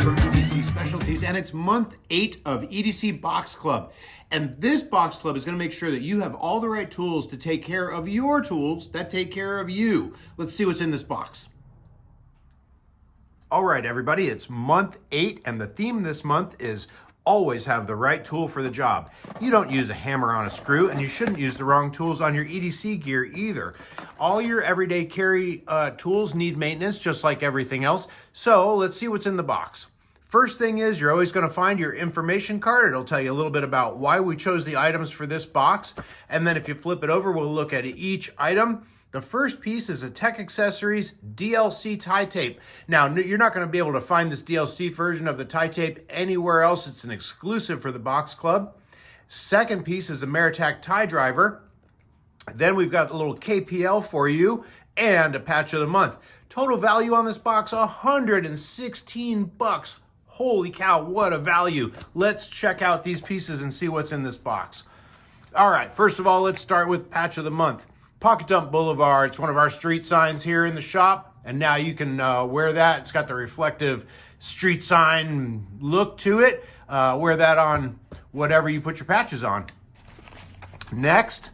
Mark from EDC Specialties, and it's month 8 of EDC Box Club. And this Box Club is going to make sure that you have all the right tools to take care of your tools that take care of you. Let's see what's in this box. All right, everybody, it's month 8, and the theme this month is always have the right tool for the job. You don't use a hammer on a screw, and you shouldn't use the wrong tools on your EDC gear either. All your everyday carry tools need maintenance just like everything else. So let's see what's in the box. First thing is you're always going to find your information card. It'll tell you a little bit about why we chose the items for this box. And then if you flip it over, we'll look at each item. The first piece is a Tech Accessories DLC tie tape. Now, you're not going to be able to find this DLC version of the tie tape anywhere else. It's an exclusive for the Box Club. Second piece is a Meritac tie driver. Then we've got a little KPL for you and a patch of the month. Total value on this box, $116. Holy cow, what a value. Let's check out these pieces and see what's in this box. All right, first of all, let's start with patch of the month. Pocket Dump Boulevard, it's one of our street signs here in the shop, and now you can wear that. It's got the reflective street sign look to it. Wear that on whatever you put your patches on. Next,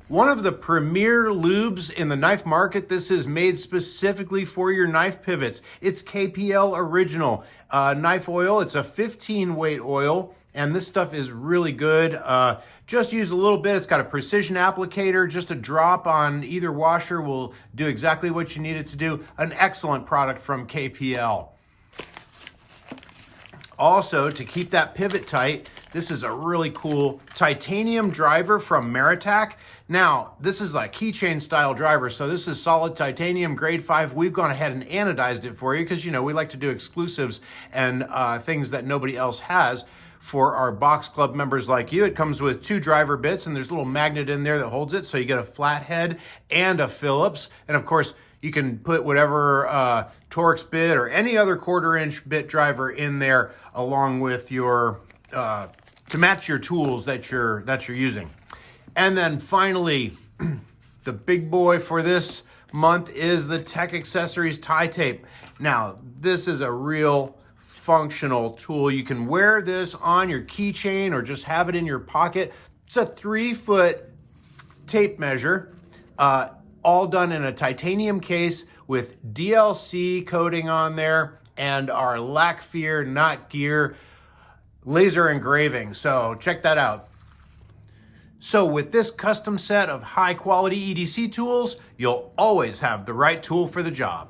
one of the premier lubes in the knife market. This is made specifically for your knife pivots. It's KPL Original knife oil. It's a 15 weight oil, and this stuff is really good. Just use a little bit. It's got a precision applicator. Just a drop on either washer will do exactly what you need it to do. An excellent product from KPL. Also, to keep that pivot tight, this is a really cool titanium driver from Meritac. Now, this is like keychain style driver, so this is solid titanium, grade 5. We've gone ahead and anodized it for you because, you know, we like to do exclusives and things that nobody else has. For our Box Club members like you, it comes with 2 driver bits, and there's a little magnet in there that holds it, so you get a flathead and a Phillips. And of course, you can put whatever Torx bit or any other 1/4-inch bit driver in there along with your to match your tools that you're using. And then finally, the big boy for this month is the Tech Accessories tie tape. Now, this is a real functional tool. You can wear this on your keychain or just have it in your pocket. It's a 3-foot tape measure, all done in a titanium case with DLC coating on there and our lack fear, not gear laser engraving. So check that out. So with this custom set of high quality EDC tools, you'll always have the right tool for the job.